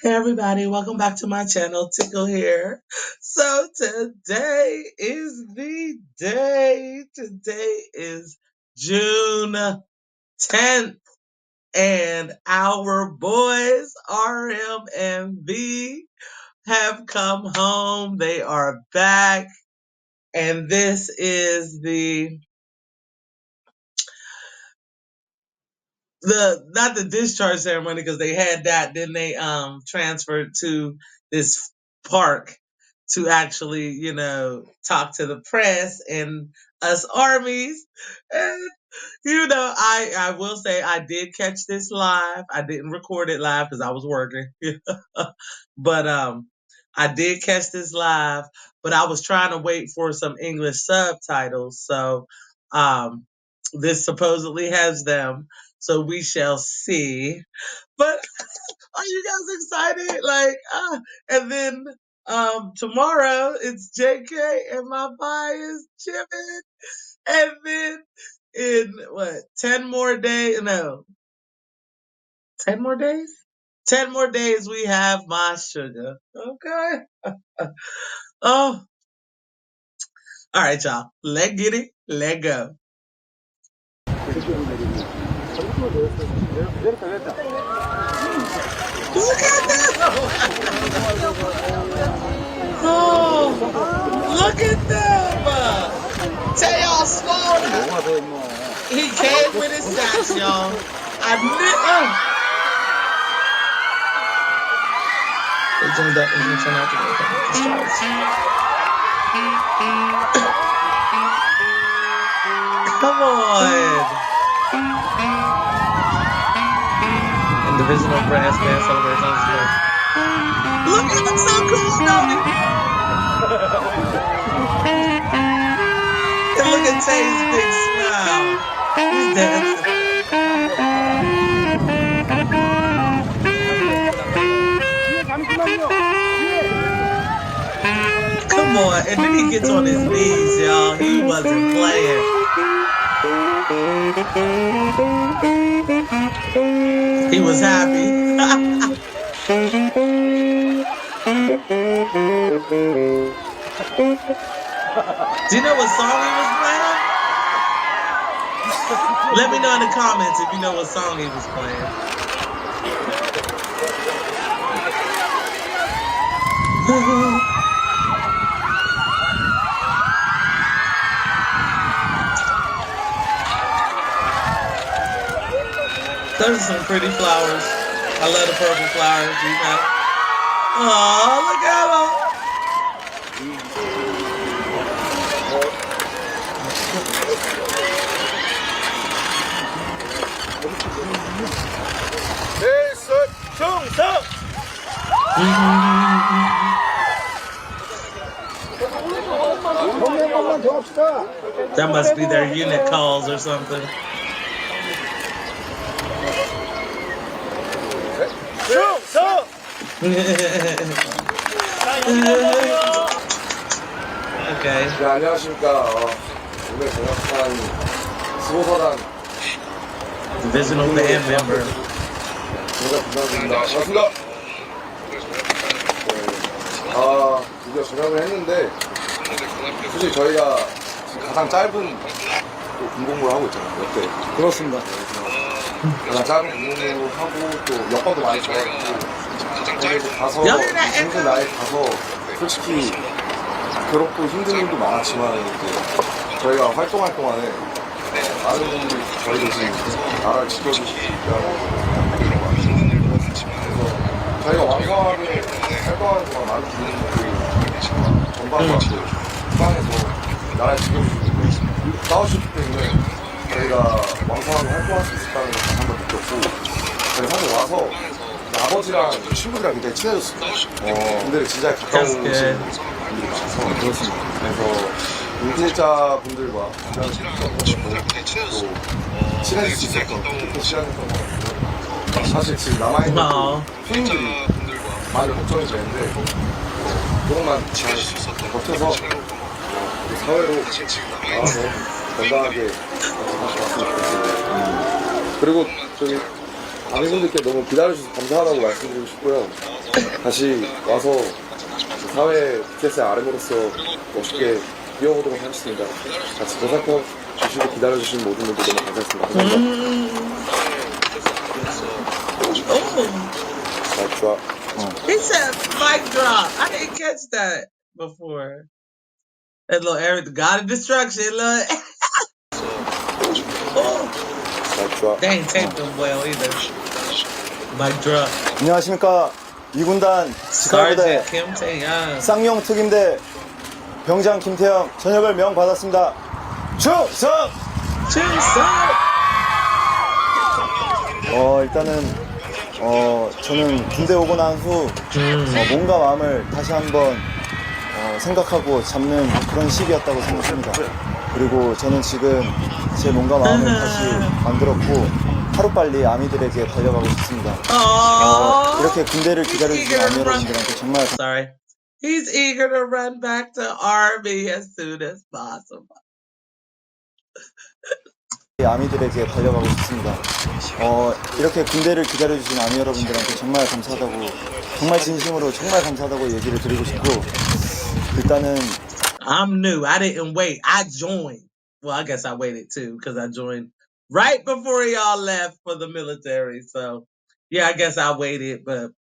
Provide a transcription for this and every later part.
Hey everybody, welcome back to my channel, Tickle here. So today is the day. Today is June 10th and our boys RM and V have come home. They are back and this is the not the discharge ceremony because they had that, then they transferred to this park to actually, talk to the press and us armies. And I will say I did catch this live. I didn't record it live because I was working. But I did catch this live, but I was trying to wait for some English subtitles. So this supposedly has them. So we shall see. But are you guys excited? And then tomorrow it's JK and my boy is Jimin. And then in what, 10 more days? No, 10 more days? 10 more days we have my Suga. Okay. Oh, all right, y'all. Let's get it. Let go. Look at them! Oh, look at them! Tell y'all slow down. He came with his sacks, y'all. I knew. They turned up and turned out to be Come on. And divisional brass band celebrates on his. Look, he looks so cool, don't he? And look at Tay's big smile. He's dancing. Come on. And then he gets on his knees, y'all. He wasn't playing. He was happy. Do you know what song he was playing? Let me know in the comments if you know what song he was playing. Those are some pretty flowers. I love the purple flowers, Oh, look at them. That must be their unit calls or something. Okay. 네, 안녕하십니까. 오늘 제작한 수호사단 Divisional band member. 제가 부장입니다. 반갑습니다. 드디어 전역을 했는데 솔직히 저희가 가장 짧은 군복무를 하고 있잖아요. 역대. 그렇습니다. 가장 짧은 군복무를 하고 또 여건도 많이 좋아했고 가서 힘든 나이 가서 솔직히 괴롭고 힘든 일도 많았지만 이제 저희가 활동할 동안에 많은 분들이 저희 대신 나라를 지켜주시다는 그래서 저희가 왕성하게 활동하는 동안 많은 분들이 전방과 후방에서 나라를 지켜주시고 싸우셨기 때문에 저희가 왕성하게 활동할 수 있었다는 걸 다시 한번 느꼈고 저희 사실 와서 아버지랑 친구들이랑 굉장히 친해졌습니다. 분들이 진짜 가까운 분들이 많아서 그렇습니다. 그래서 인필자분들과 또 친해질 수 있었던 뜻깊은 시간이었던 것 같아요. 사실 지금 남아있는 후임들이 많이 걱정이 되는데 조금만 잘 버텨서 우리 사회로 나와서 건강하게 다시 왔으면 좋겠습니다. 그리고 저기 아미분들께 너무 기다려주셔서 감사하다고 말씀드리고 싶고요. 다시 와서 사회 BTSRM으로서 멋있게 뛰어보도록 하겠습니다. 같이 보살펴 주시고 기다려주신 모든 분들 너무 감사했습니다. 감사합니다. 좋아. He said mic drop. I didn't catch that before. That little Eric, God of Destruction, look. They ain't taped them well either. Mic drop. 안녕하십니까. 2군단 지칼부대 Kim Tae-young. 쌍용 특임대 병장 김태형 전역을 명받았습니다. 충성! 일단은 저는 군대 오고 난 후 몸과 마음을 다시 한번 생각하고 잡는 그런 시기였다고 생각합니다. 그리고 저는 지금 제 몸과 마음을 다시 만들었고 하루빨리 아미들에게 달려가고 싶습니다. 이렇게 군대를 기다려주신 아미 여러분들한테 정말 Sorry. He's eager to run back to Army as soon as possible. 아미들에게 달려가고 싶습니다. 이렇게 군대를 기다려주신 아미 여러분들한테 정말 감사하다고, 정말 진심으로 정말 감사하다고 얘기를 드리고 싶고, 일단은 I'm new. I didn't wait. I joined. Well, I guess I waited too because I joined right before y'all left for the military. So, yeah, I guess I waited, but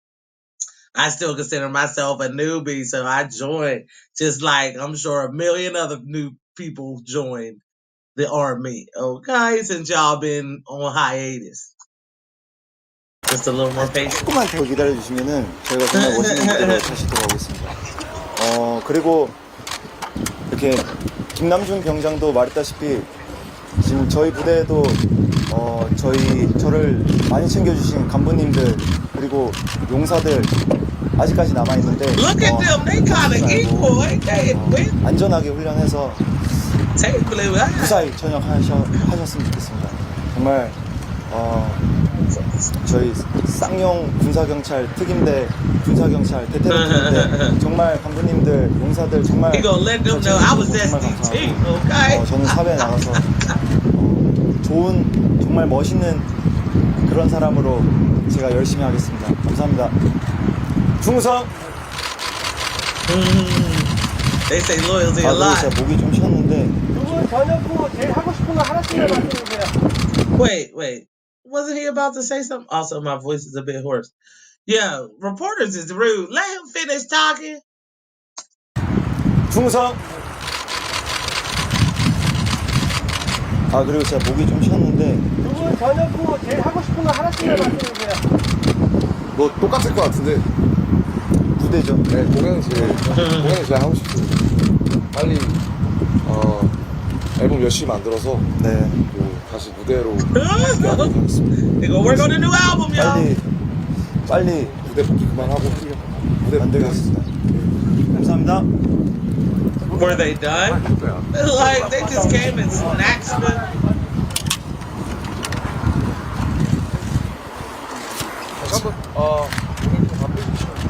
I still consider myself a newbie. So I joined just like I'm sure a million other new people joined the Army. Okay, since y'all been on hiatus. Just a little more patient. 조금만 더 기다려주시면은 저희가 정말 멋있는 무대로 다시 돌아오겠습니다. 그리고 이렇게 김남준 병장도 말했다시피 지금 저희 부대에도 저를 많이 챙겨주신 간부님들 그리고 용사들 아직까지 남아있는데 Look at them, they kind of equal, ain't they? 안전하게 훈련해서 무사히 전역하셨으면 좋겠습니다. 정말 저희 쌍용 군사경찰 특임대 군사경찰 대테러 특임대 정말 간부님들 용사들 정말 정말 감사하고 저는 사회에 나가서 좋은 정말 멋있는 그런 사람으로 제가 열심히 하겠습니다. 감사합니다. 충성! They say loyalty a lot. 제가 목이 좀 쉬었는데 두분 저녁 후 제일 하고 싶은 거 하나씩만 말씀해주세요. Wait. Wasn't he about to say something? Also, my voice is a bit hoarse. Yeah, reporters is rude. Let him finish talking. 충성! 그리고 제가 목이 좀 쉬었는데 두분 저녁 후 제일 하고 싶은 거 하나씩만 말씀해주세요. 뭐 똑같을 것 같은데. 부대죠. 네, 공연이 제일 하고 싶어요. 빨리 앨범 열심히 만들어서 네. 다시 무대로 하도록 하겠습니다. They gonna work on the new album, y'all. 빨리 무대 복귀 그만하고 무대 만들겠습니다. 감사합니다. Were they done? Like they just came and snatched them.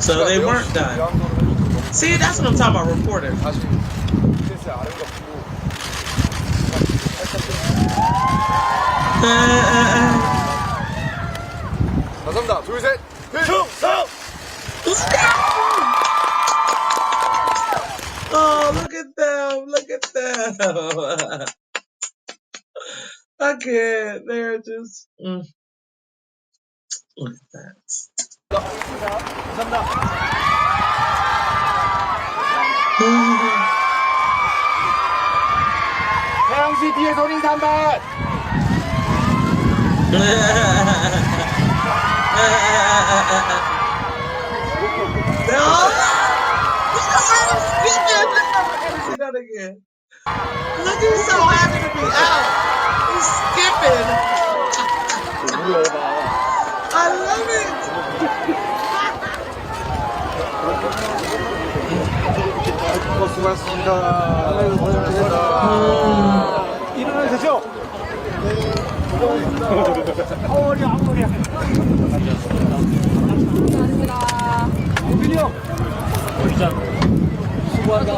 So they weren't done. See, that's what I'm talking about, reporters. 감사합니다. 둘, 셋, 충성! Oh, look at them. I can't. They're just. Look at that. 태양씨 뒤에 손인 산발. That again. Look, he's so happy to be out. He's skipping. I love it. 수고하셨습니다. 일어나도 되죠? 어머니야. 우빈이 형. 수고한다.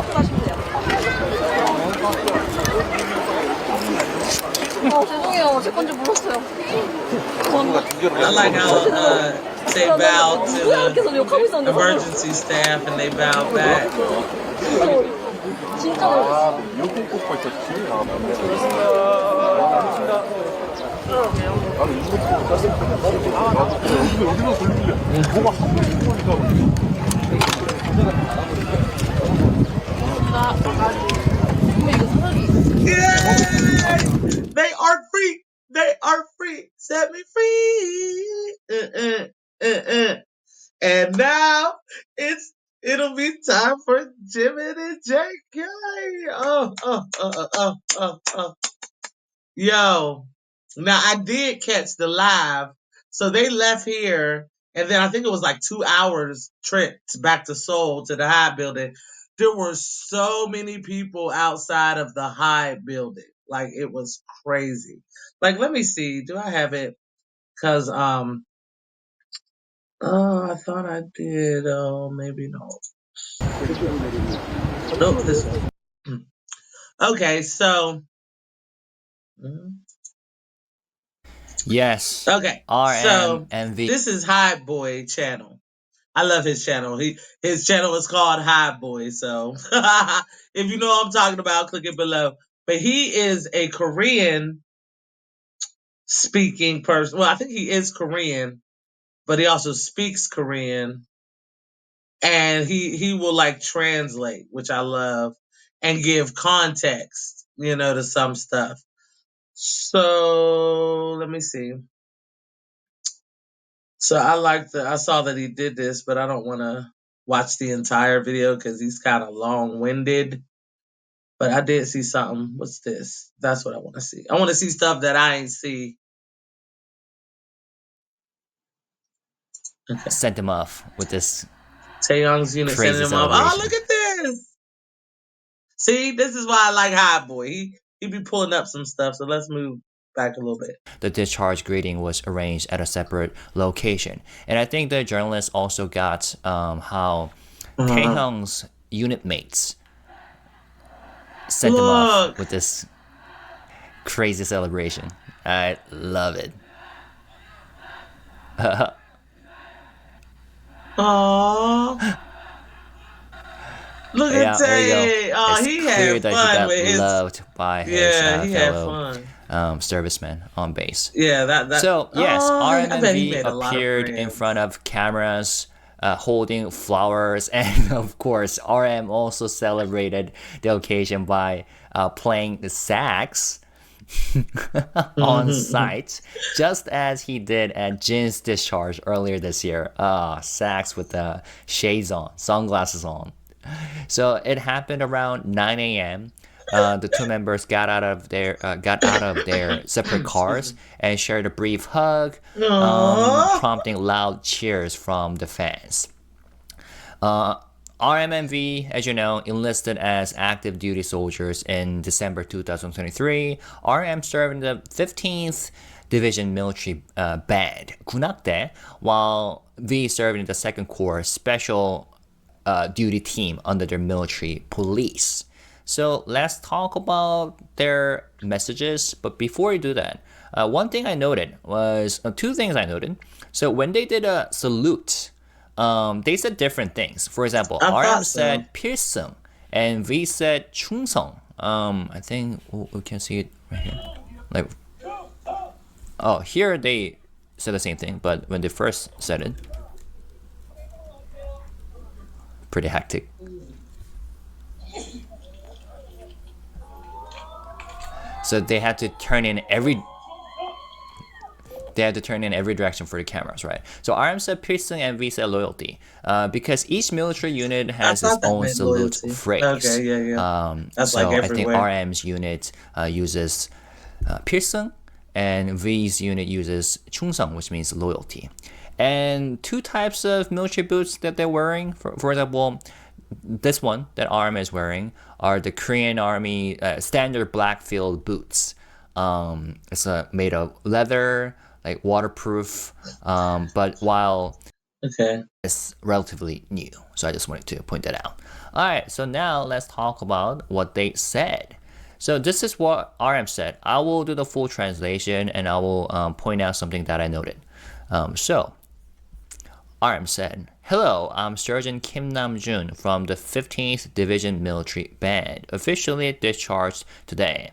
죄송해요. 제 건지 몰랐어요. I like how they bowed to 계속 욕하고 the 있었는데. emergency staff and they bowed back. 진짜 놀랐어. 미역국 볶고 있었지. 여기만 걸리길래 뭐가 한 번에 보니까 Yay! They are free. They are free. Set me free. And now it'll be time for Jimin and JK. Oh. Yo. Now I did catch the live. So they left here and then I think it was like 2 hours trip back to Seoul to the Hyde building. There were so many people outside of the Hyde building. Like it was crazy. Like let me see. Do I have it? Cause I thought I did. Oh, maybe no. Nope, this one. Okay, so. Yes. Okay, so RMMV. this is Hyde Boy channel. I love his channel. His channel is called Hyde Boy. So if you know what I'm talking about, click it below. But he is a Korean speaking person. Well, I think he is Korean, but he also speaks Korean. And he will like translate, which I love, and give context, to some stuff. So let me see. So I saw that he did this, but I don't want to watch the entire video because he's kind of long-winded. But I did see something. What's this? That's what I want to see. I want to see stuff that I ain't see. Okay. Sent him off with this Taeyong's unit crazy sending him off. celebration. Oh, look at this. See, this is why I like Hot Boy. He be pulling up some stuff. So let's move back a little bit. The discharge greeting was arranged at a separate location. And I think the journalist also got how Taehyung's unit mates sent him off with this crazy celebration. I love it. Aww. Look at Tay. Oh, it's he clear had that fun he got with his. loved by his He had fellow fun. servicemen on base. Yeah, that. So yes, I bet he RMMV made a lot of appeared in friends. front of cameras, holding flowers, and of course, RM also celebrated the occasion by playing the sax on site, just as he did at Jin's Discharge earlier this year. Sax with the shades on, sunglasses on. So it happened around 9 a.m. The two members got out of their separate cars and shared a brief hug, prompting loud cheers from the fans. RMMV, as you know, enlisted as active duty soldiers in December 2023. RM served in the 15th Division Military Band, 군악대, while V served in the 2nd Corps Special Duty Team under their military police. So let's talk about their messages. But before we do that, one thing I noted was two things I noted. So when they did a salute, they said different things. For example, RM said 필승 and V said 충성. I think we can see it right here. Like, here they said the same thing, but when they first said it, pretty hectic. So they had to turn in every direction for the cameras, right? So RM said 필승 and V said loyalty, because each military unit has its own salute phrase. Okay, yeah. That's so like I think everywhere. RM's unit uses 필승, and V's unit uses 충성, which means loyalty. And two types of military boots that they're wearing, for example, this one that RM is wearing are the Korean Army standard black field boots. It's made of leather, like waterproof, but while it's relatively new. So I just wanted to point that out. All right, so now let's talk about what they said. So this is what RM said. I will do the full translation and I will point out something that I noted. So RM said, "Hello, I'm Surgeon Kim Nam-jun from the 15th Division Military Band, officially discharged today.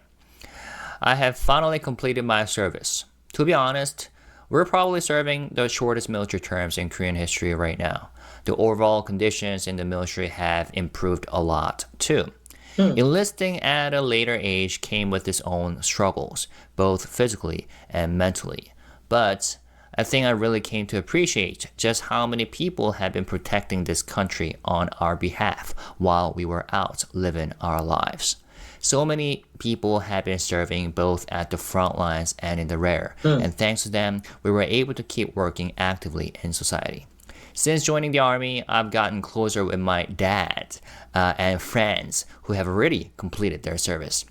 I have finally completed my service. To be honest, we're probably serving the shortest military terms in Korean history right now. The overall conditions in the military have improved a lot too. Enlisting at a later age came with its own struggles, both physically and mentally. But I think I really came to appreciate just how many people have been protecting this country on our behalf while we were out living our lives. So many people have been serving both at the front lines and in the rear, and thanks to them, we were able to keep working actively in society. Since joining the army, I've gotten closer with my dad and friends who have already completed their service.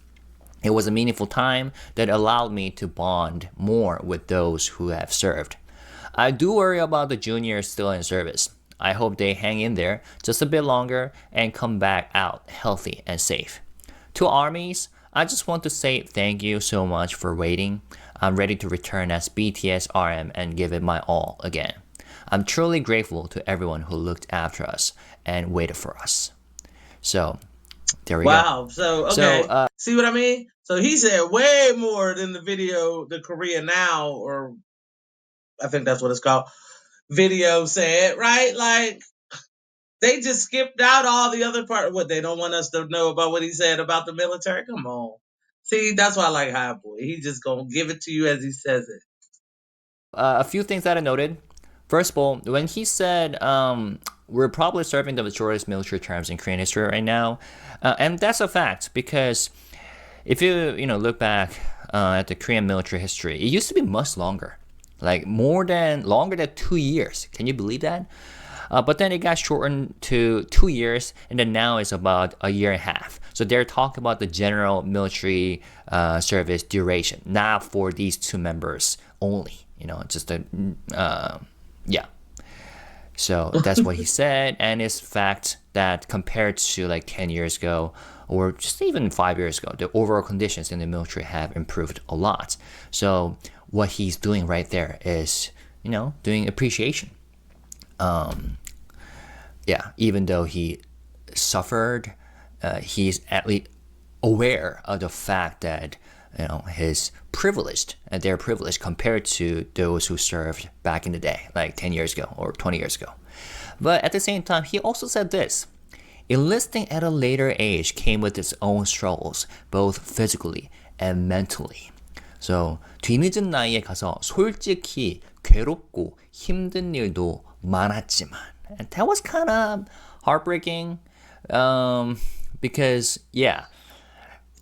It was a meaningful time that allowed me to bond more with those who have served. I do worry about the juniors still in service. I hope they hang in there just a bit longer and come back out healthy and safe. To armies, I just want to say thank you so much for waiting. I'm ready to return as BTSRM and give it my all again. I'm truly grateful to everyone who looked after us and waited for us." So, there we go. Wow. So, okay. So, See what I mean? So he said way more than the video, the Korea Now, or I think that's what it's called, video said, right? Like, they just skipped out all the other part. What, they don't want us to know about what he said about the military? Come on. See, that's why I like High Boy. He just gonna give it to you as he says it. a few things that I noted. First of all, when he said we're probably serving the shortest military terms in Korean history right now, and that's a fact because if you look back at the Korean military history, it used to be much longer, like longer than 2 years. Can you believe that? But then it got shortened to 2 years, and then now it's about a year and a half. So they're talking about the general military service duration, not for these two members only. Just yeah. So that's what he said, and it's fact that compared to like 10 years ago, or just even 5 years ago, the overall conditions in the military have improved a lot. So what he's doing right there is, doing appreciation. Even though he suffered, he's at least aware of the fact that his privileged and they're privileged compared to those who served back in the day, like 10 years ago or 20 years ago. But at the same time, he also said this: enlisting at a later age came with its own struggles, both physically and mentally. So 뒤늦은 나이에 가서 솔직히 괴롭고 힘든 일도 많았지만, and that was kind of heartbreaking, because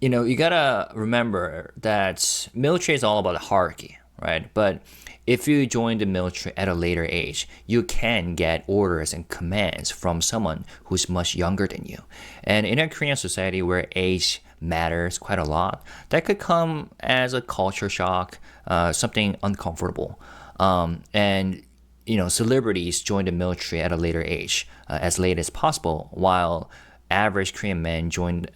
you gotta remember that military is all about the hierarchy, right? But if you join the military at a later age, you can get orders and commands from someone who's much younger than you. And in a Korean society where age matters quite a lot, that could come as a culture shock, something uncomfortable. And celebrities join the military at a later age, as late as possible, while average Korean men joined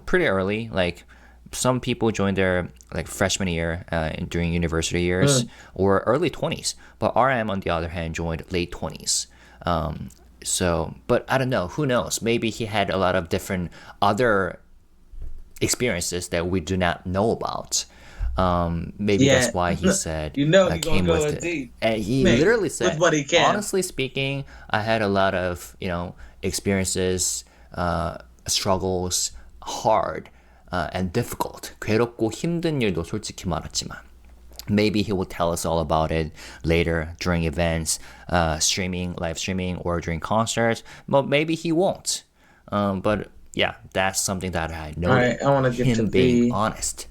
pretty early. Like some people joined their like freshman year during university years or early 20s, but RM on the other hand joined late 20s. But I don't know, who knows, maybe he had a lot of different other experiences that we do not know about. Maybe that's why he said he came gonna with go it. deep. And he Maybe, literally said, with what he can. honestly speaking, I had a lot of experiences, struggles, hard and difficult. 괴롭고 힘든 일도 솔직히 많았지만. Maybe he will tell us all about it later during events, live streaming, or during concerts. But maybe he won't. But yeah, that's something that I noted. All right, I want to get him to being B. honest.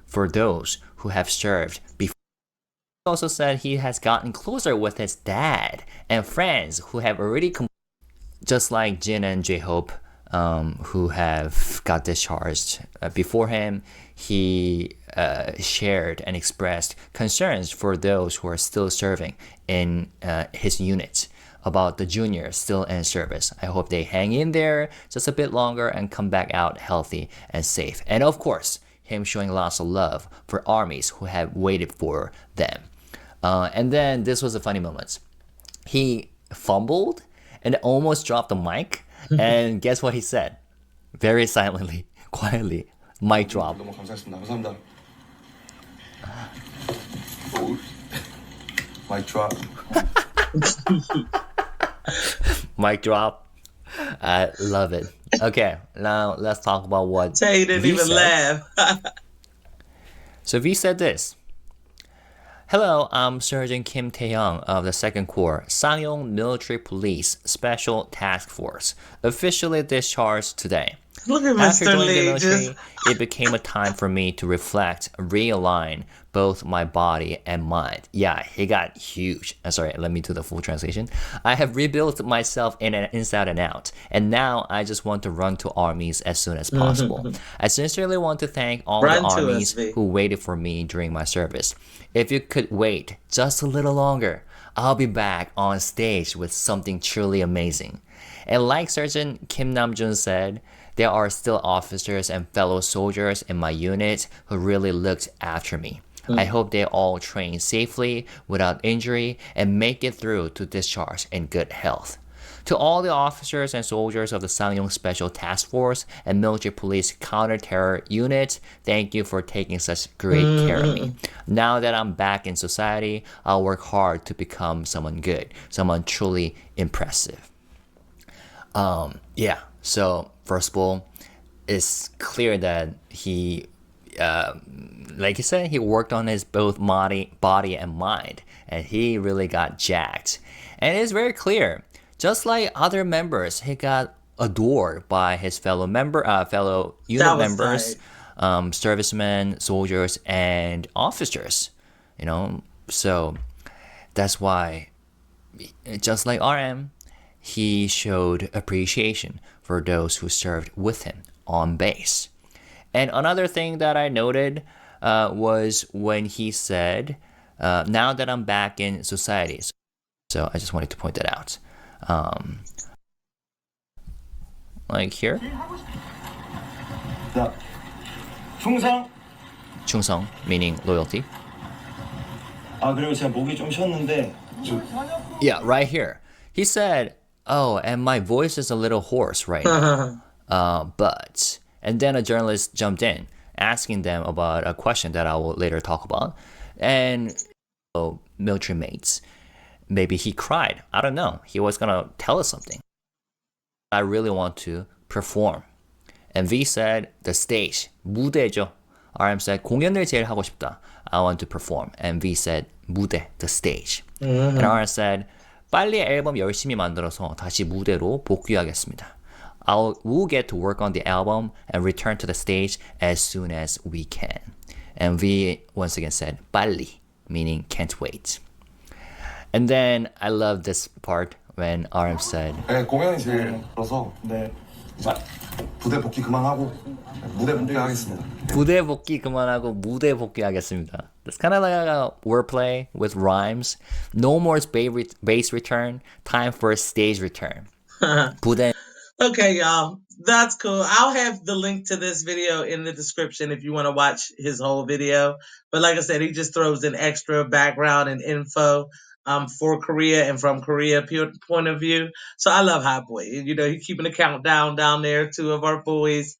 For those who have served before, he also said he has gotten closer with his dad and friends who have already just like Jin and J-Hope, who have got discharged before him. He shared and expressed concerns for those who are still serving in his unit. about the juniors still in service. I hope they hang in there just a bit longer and come back out healthy and safe. And of course, him showing lots of love for armies who have waited for them. And then this was a funny moment. He fumbled and almost dropped the mic. And guess what he said? Very silently, quietly, mic drop. 너무 감사했습니다. 감사합니다. Mic drop. Mic drop. I love it. Okay, now let's talk about what Tay didn't V even said. laugh. So V said this. Hello, I'm Sergeant Kim Tae-young of the 2nd Corps, Sanyong Military Police Special Task Force, officially discharged today. Look at After Mr. joining the Lee. military, it became a time for me to reflect, realign both my body and mind. Yeah, he got huge. Sorry, let me do the full translation. I have rebuilt myself inside and out, and now I just want to run to armies as soon as possible. I sincerely want to thank all Run the to armies us, V. who waited for me during my service. If you could wait just a little longer, I'll be back on stage with something truly amazing. And like Sergeant Kim Namjoon said, there are still officers and fellow soldiers in my unit who really looked after me. I hope they all train safely, without injury, and make it through to discharge in good health. To all the officers and soldiers of the Sanyong Special Task Force and Military Police Counter-Terror Unit, thank you for taking such great care of me. Now that I'm back in society, I'll work hard to become someone good, someone truly impressive. Yeah, so first of all, it's clear that he, like you said, he worked on his both body and mind, and he really got jacked. And it's very clear, just like other members, he got adored by his fellow unit members, servicemen, soldiers, and officers. You know, so that's why, just like RM, he showed appreciation for those who served with him on base. And another thing that I noted was when he said, now that I'm back in society. So I just wanted to point that out. Like here. 자, 충성. 충성, meaning loyalty. 아, 그리고 제가 목이 좀 쉬었는데. Yeah, right here. He said, oh, and my voice is a little hoarse right now. But, and then a journalist jumped in, asking them about a question that I will later talk about. And military mates, maybe he cried. I don't know. He was gonna tell us something. I really want to perform. And V said, the stage, 무대죠. RM said, 공연을 제일 하고 싶다. I want to perform. And V said, 무대, the stage. And RM said, 빨리 앨범 열심히 만들어서 다시 무대로 복귀하겠습니다. We'll get to work on the album and return to the stage as soon as we can. And V once again said, 빨리, meaning can't wait. And then I love this part when RM said, 네, 공연이 제일 그래서 네. 이제 부대 복귀 그만하고 무대 복귀하겠습니다. 부대 복귀 그만하고 무대 복귀하겠습니다. It's kind of like a wordplay with rhymes. No more base return. Time for a stage return. 부대. Okay, y'all. That's cool. I'll have the link to this video in the description if you want to watch his whole video. But like I said, he just throws in extra background and info for Korea and from Korea point of view. So I love Hot Boy. You know, he's keeping a countdown down there. 2 of our boys,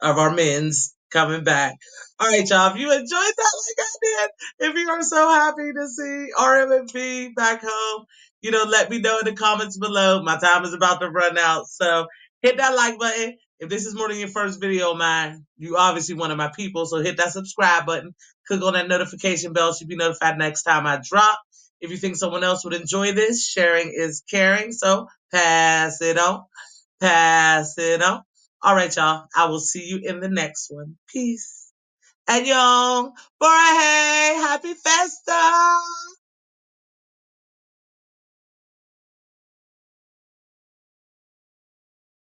of our men's coming back. All right, y'all. If you enjoyed that like I did, if you are so happy to see RM and V back home, you know, let me know in the comments below. My time is about to run out. So hit that like button. If this is more than your first video of mine, you obviously one of my people. So hit that subscribe button. Click on that notification bell so you be notified next time I drop. If you think someone else would enjoy this, sharing is caring. So pass it on. Pass it on. All right, y'all. I will see you in the next one. Peace. And young, for a hey, happy festa.